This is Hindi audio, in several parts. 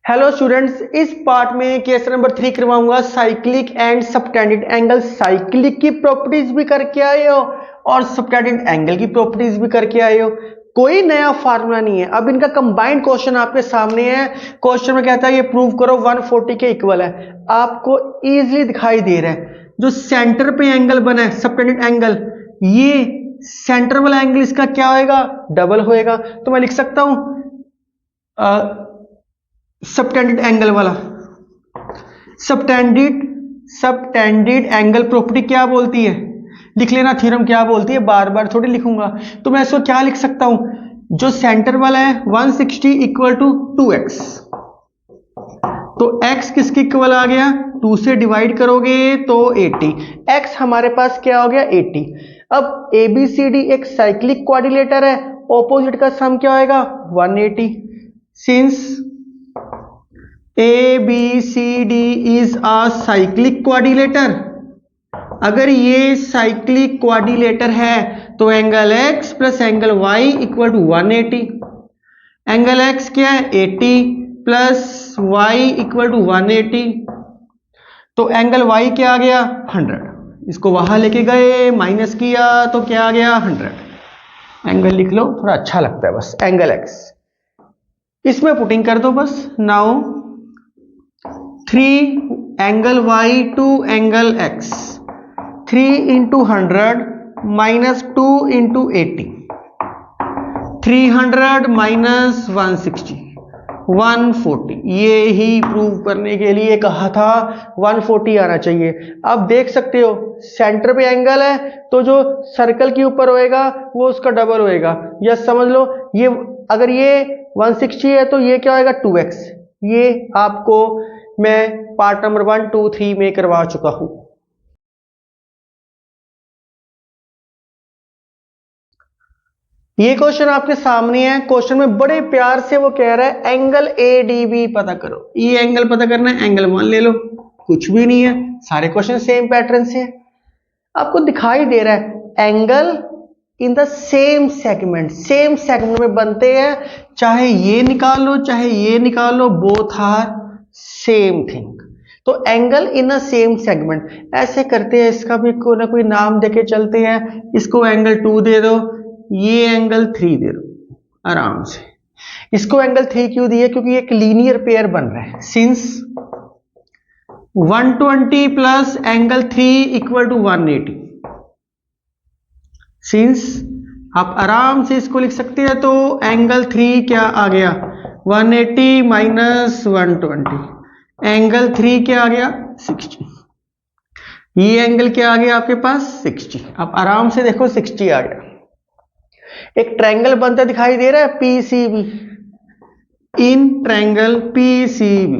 हेलो स्टूडेंट्स, इस पार्ट में केस नंबर 3 करवाऊंगा cyclic and subtended angle. Cyclic की प्रॉपर्टीज भी करके आए हो और सबटेंडेड एंगल की प्रॉपर्टीज भी करके आए हो। कोई नया फार्मूला नहीं है। अब इनका कंबाइंड क्वेश्चन आपके सामने है। क्वेश्चन में कहता है ये प्रूव करो 140 के इक्वल है। आपको इजीली दिखाई दे रहा है जो सेंटर पे एंगल बना है सबटेंडेड एंगल, ये सेंटर वाला एंगल इसका क्या होएगा, डबल होएगा। तो मैं लिख सकता हूं सबटेंडेड एंगल वाला सबटेंडेड एंगल प्रॉपर्टी क्या बोलती है, लिख लेना थ्योरम क्या बोलती है, बार बार थोड़ी लिखूंगा। तो मैं इसको क्या लिख सकता हूं, जो सेंटर वाला है 160 इक्वल टू 2x। तो x किसके इक्वल आ गया, 2 से डिवाइड करोगे तो 80। x हमारे पास क्या हो गया 80। अब ABCD एक साइक्लिक क्वाड्रिलेटर है, ऑपोजिट का सम क्या होएगा 180। Since ABCD is a cyclic quadrilateral, अगर ये साइक्लिक क्वाड्रिलेटर है तो angle x plus angle y equal to 180। Angle x क्या है 80 प्लस y इक्वल टू 180, तो एंगल y क्या आ गया 100। इसको वहां लेके गए माइनस किया तो क्या आ गया 100। एंगल लिख लो, थोड़ा अच्छा लगता है बस। एंगल x इसमें पुटिंग कर दो बस। Now 3 angle y to angle x, 3 into 100 minus 2 into 80, 300 minus 160 140। ये ही प्रूव करने के लिए कहा था 140 आना चाहिए। अब देख सकते हो सेंटर पे एंगल है तो जो सर्कल के ऊपर होएगा वो उसका डबल होएगा। या समझ लो ये अगर ये 160 है तो ये क्या होएगा 2x। ये आपको मैं पार्ट नंबर 1, 2, 3 में करवा चुका हूं। ये क्वेश्चन आपके सामने है। क्वेश्चन में बड़े प्यार से वो कह रहा है एंगल ADB पता करो। ये एंगल पता करना है, एंगल 1 ले लो, कुछ भी नहीं है, सारे क्वेश्चन सेम पैटर्न से है। आपको दिखाई दे रहा है angle in the same segment में बनते हैं। चाहे ये निकाल लो चाहे ये निकाल लो, बोथ आर सेम थिंग। तो angle in a same segment ऐसे करते हैं, इसका भी कोई ना कोई नाम देके चलते हैं। इसको एंगल 2 दे दो, ये एंगल 3 दे दो आराम से। इसको एंगल 3 क्यों दिए, क्योंकि एक लीनियर पेयर बन रहा है। Since 120 plus angle 3 equal to 180। Since आप आराम से इसको लिख सकते हैं, तो एंगल 3 क्या आ गया 180 माइनस 120, एंगल 3 क्या आ गया 60। ये एंगल क्या आ गया आपके पास 60। आप आराम से देखो 60 आ गया। एक ट्रायंगल बनता दिखाई दे रहा है PCB, इन ट्रायंगल PCB।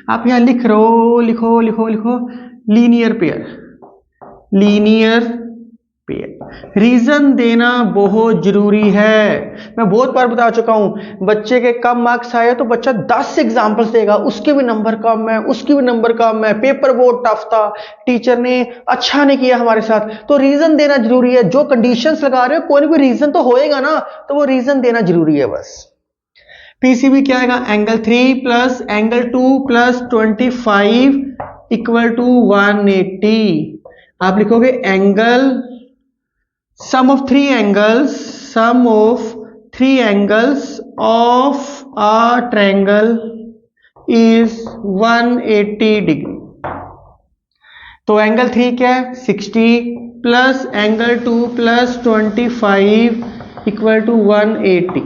आप यहां लिखो लीनियर पेयर। रीजन देना बहुत जरूरी है। मैं बहुत बार बता चुका हूं, बच्चे के कम मार्क्स आए तो बच्चा 10 एग्जांपल्स देगा, उसके भी नंबर कम है, उसके भी नंबर कम है, पेपर बहुत टफ था, टीचर ने अच्छा नहीं किया हमारे साथ। तो रीजन देना जरूरी है। जो कंडीशंस लगा रहे हो कोई ना कोई रीजन तो होएगा ना, तो वो रीजन देना जरूरी है बस। PCB क्या आएगा angle 3 plus angle 2 plus 25 equal to 180। आप लिखोगे angle sum of three angles of a triangle is 180 degree. तो एंगल 3 क्या है 60 plus angle 2 plus 25 equal to 180।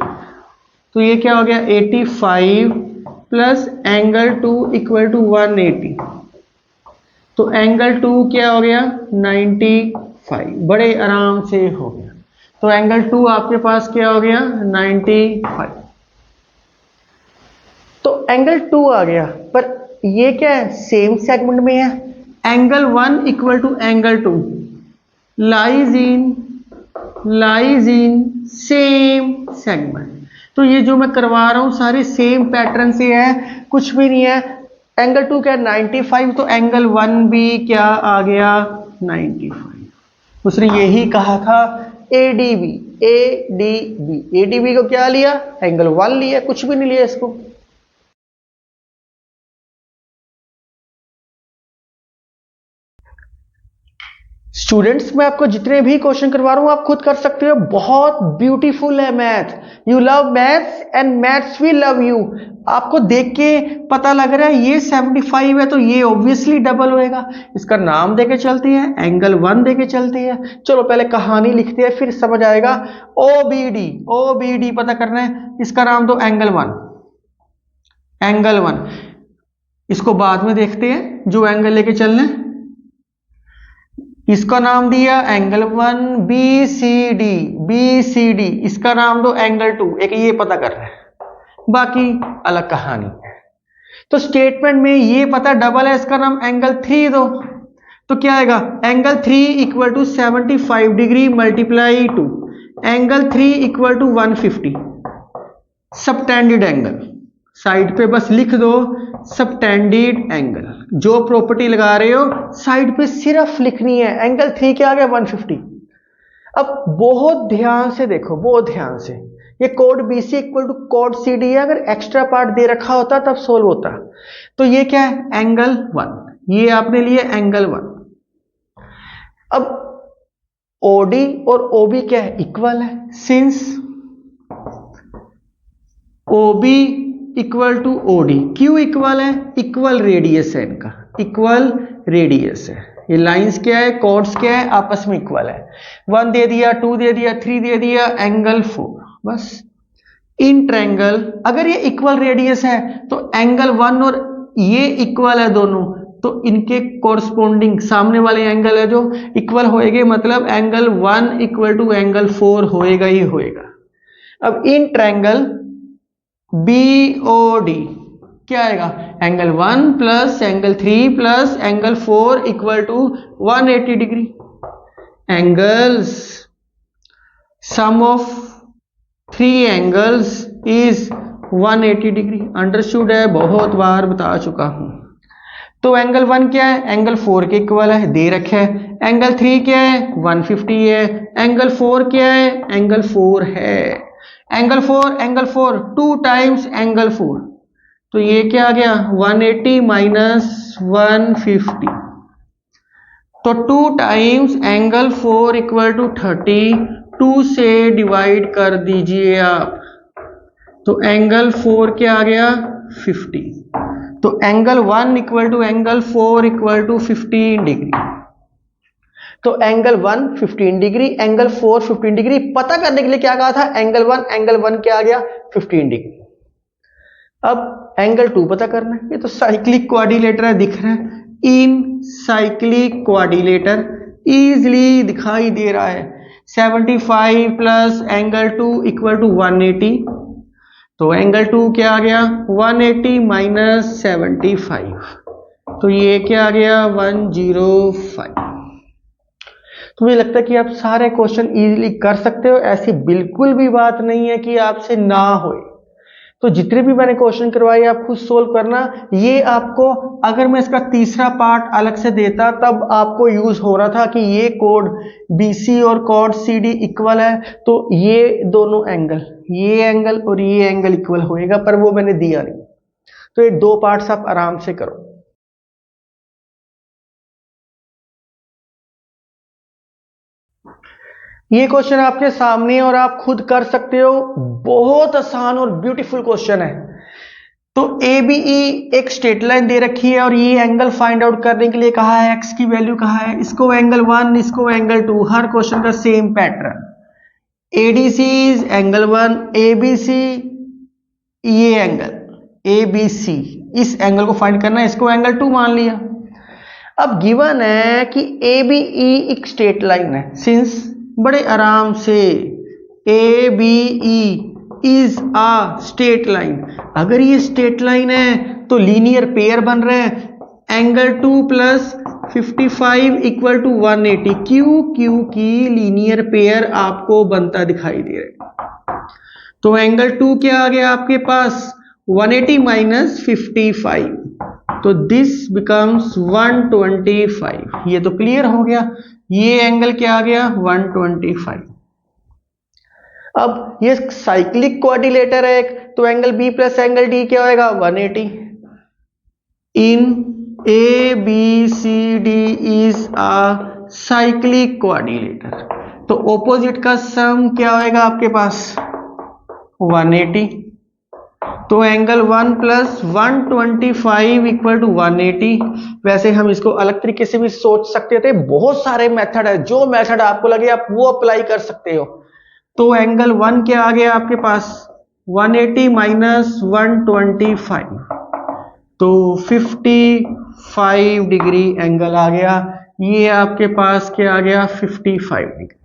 तो ये क्या हो गया 85 प्लस एंगल 2 इक्वल टू 180। तो एंगल 2 क्या हो गया 95, बड़े आराम से हो गया। तो एंगल 2 आपके पास क्या हो गया 95। तो एंगल 2 आ गया, पर ये क्या है सेम सेगमेंट में है। Angle 1 equal to angle 2 lies in same segment. तो ये जो मैं करवा रहा हूं सारे सेम पैटर्न से है, कुछ भी नहीं है। एंगल 2 क्या 95, तो एंगल 1 भी क्या आ गया 95। उसने यही कहा था ADB को क्या लिया एंगल 1 लिया, कुछ भी नहीं लिया इसको। स्टूडेंट्स मैं आपको जितने भी क्वेश्चन करवा रहा हूं आप खुद कर सकते हो, बहुत ब्यूटीफुल है math, you love maths and maths we love you. आपको देख के पता लग रहा है ये 75 है तो ये ऑब्वियसली डबल होएगा, इसका नाम देके चलती है, एंगल 1 देके चलती है। चलो पहले कहानी लिखते हैं फिर समझ आएगा। ओबीडी, ओबीडी पता करना है, इसका नाम दो एंगल 1, एंगल 1, इसको बाद में देखते हैं जो एंगल लेके चलना है। इसका नाम दिया angle 1 B C D, B C D, इसका नाम दो एंगल 2, एक ये पता करना है, बाकी अलग कहानी है। तो स्टेटमेंट में ये पता डबल है, इसका नाम एंगल 3 दो, तो क्या आएगा angle 3 equal to 75 degree multiply 2, angle 3 equal to 150, subtended angle, side पे बस लिख दो सबटेंडेड एंगल, जो प्रॉपर्टी लगा रहे हो साइड पे सिर्फ लिखनी है। एंगल 3 क्या आ गया 150। अब बहुत ध्यान से देखो, बहुत ध्यान से, ये कोड BC इक्वल टू कोड CD है, अगर एक्स्ट्रा पार्ट दे रखा होता तब सोल्व होता। तो ये क्या है एंगल 1, ये आपने लिए एंगल 1। अब OD और OB क्या है इक्वल है, since OB equal to OD, क्यों इक्वल है, इक्वल रेडियस है इनका, इक्वल रेडियस है, ये लाइंस क्या है कॉर्ड्स क्या है आपस में इक्वल है। 1 दे दिया, 2 दे दिया, 3 दे दिया, एंगल 4, बस। इन ट्रायंगल अगर ये इक्वल रेडियस है तो एंगल 1 और ये इक्वल है दोनों, तो इनके कोरस्पोंडिंग सामने वाले एंगल है जो इक्वल होएंगे, मतलब एंगल 1 इक्वल टू एंगल 4 होएगा ही होएगा। अब इन ट्रायंगल BOD क्या आएगा angle 1 plus angle 3 plus angle 4 equal to 180 degree. Angles sum of 3 angles is 180 degree, understood है, बहुत बार बता चुका हूं। तो एंगल 1 क्या है एंगल 4 के इक्वल है, दे रखा है। एंगल 3 क्या है 150 है। एंगल 4 क्या है एंगल 4 है। एंगल 4 2 टाइम्स एंगल 4, तो ये क्या आ गया 180 माइनस 150, तो 2 टाइम्स एंगल 4 इक्वल टू 30, 2 से डिवाइड कर दीजिए आप, तो एंगल 4 क्या आ गया 50, तो angle 1 equal to angle 4 equal to 15 degree. तो एंगल 1 15 डिग्री, एंगल 4 15 डिग्री, पता करने के लिए क्या कहा था एंगल 1 क्या आ गया 15 डिग्री। अब एंगल 2 पता करना है, ये तो साइक्लिक क्वाड्रिलेटर है दिख रहा है, इन साइक्लिक क्वाड्रिलेटर इजीली दिखाई दे रहा है। 75 प्लस एंगल 2 इक्वल टू 180, तो एंगल 2 क्या आ गया 180 माइनस 75, तो ये क्या आ गया 105। तो मुझे लगता है कि आप सारे क्वेश्चन इजीली कर सकते हो, ऐसी बिल्कुल भी बात नहीं है कि आपसे ना होए। तो जितने भी मैंने क्वेश्चन करवाए आप खुद सोल्व करना। ये आपको अगर मैं इसका तीसरा पार्ट अलग से देता तब आपको यूज हो रहा था कि ये कोड BC और कोड CD इक्वल है, तो ये दोनों एंगल, ये एंगल और ये एंगल इक्वल होएगा, पर वो मैंने दिया नहीं। तो ये 2 पार्ट्स आप आराम से करो। ये क्वेश्चन आपके सामने और आप खुद कर सकते हो, बहुत आसान और ब्यूटीफुल क्वेश्चन है। तो ABE एक स्ट्रेट लाइन दे रखी है और ये एंगल फाइंड आउट करने के लिए कहा है, x की वैल्यू कहा है, इसको एंगल 1 इसको एंगल 2, हर क्वेश्चन का same pattern. ADC is angle 1, ABC ये एंगल ABC, इस एंगल को फाइंड करना है, इसको एंगल 2 मान लिया। अब गिवन है कि ABE एक स्ट्रेट लाइन है, सिंस बड़े आराम से ABE is uh straight line, अगर ये स्ट्रेट लाइन है तो लीनियर पेयर बन रहे हैं एंगल 2 प्लस 55 इक्वल टू 180, क्योंकि लीनियर पेयर आपको बनता दिखाई दे रहा है। तो एंगल 2 क्या आ गया आपके पास 180 माइनस 55, तो दिस बिकम्स 125। ये तो क्लियर हो गया, ये एंगल क्या आ गया 125। अब ये साइक्लिक क्वाड्रिलेटर है एक, तो angle B plus angle D क्या होएगा 180। इन ABCD is a cyclic coordinator. तो ऑपोजिट का सम क्या होएगा आपके पास 180। तो एंगल 1 प्लस 125 इक्वल टू 180। वैसे हम इसको अलग तरीके से भी सोच सकते थे, बहुत सारे मेथड है, जो मेथड आपको लगे आप वो अप्लाई कर सकते हो। तो एंगल 1 क्या आ गया आपके पास 180 माइनस 125, तो 55 डिग्री एंगल आ गया। ये आपके पास क्या आ गया 55 डिग्री।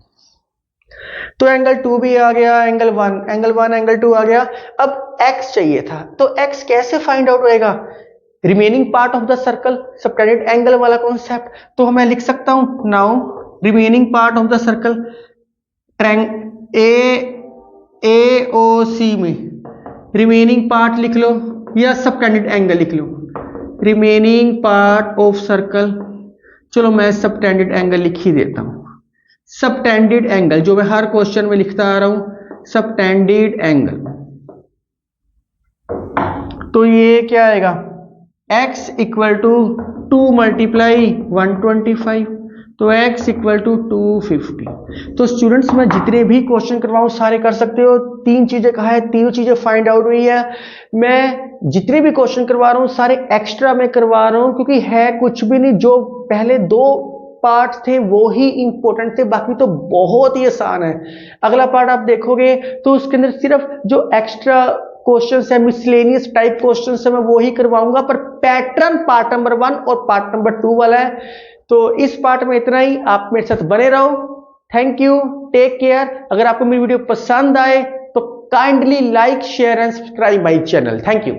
तो एंगल 2 भी आ गया, एंगल 1 एंगल 2 आ गया। अब x चाहिए था, तो x कैसे फाइंड आउट होएगा, remaining part of the circle, subtended angle वाला कॉन्सेप्ट। तो मैं लिख सकता हूं now remaining part of the circle AOC में रिमेनिंग पार्ट लिख लो या सबटेंडेड एंगल लिख लो, रिमेनिंग पार्ट ऑफ सर्कल। चलो मैं सबटेंडेड एंगल लिख ही देता हूं। सबटेंडेड एंगल जो मैं हर क्वेश्चन में लिखता आ रहा हूं, सबटेंडेड एंगल। तो ये क्या आएगा x इक्वल टू 2 मल्टीप्लाई 125, तो x इक्वल टू 250। तो स्टूडेंट्स मैं जितने भी क्वेश्चन करवाऊं सारे कर सकते हो। तीन चीजें कहा है, तीनों चीजें फाइंड आउट हुई है। मैं जितने भी क्वेश्चन करवा रहा हूं सारे एक्स्ट्रा में करवा रहा हूं, क्योंकि है कुछ भी नहीं, जो पहले दो पार्ट थे वो ही इंपॉर्टेंट थे, बाकी तो बहुत ही आसान है। अगला पार्ट आप देखोगे तो उसके अंदर सिर्फ जो एक्स्ट्रा क्वेश्चंस है, मिसलेनियस टाइप क्वेश्चंस है, मैं वो ही करवाऊंगा, पर पैटर्न पार्ट नंबर 1 और पार्ट नंबर 2 वाला है। तो इस पार्ट में इतना ही, आप मेरे साथ बने रहो। Thank you, take care. अगर आपको मेरी वीडियो पसंद आए तो kindly like share and subscribe my channel. Thank you.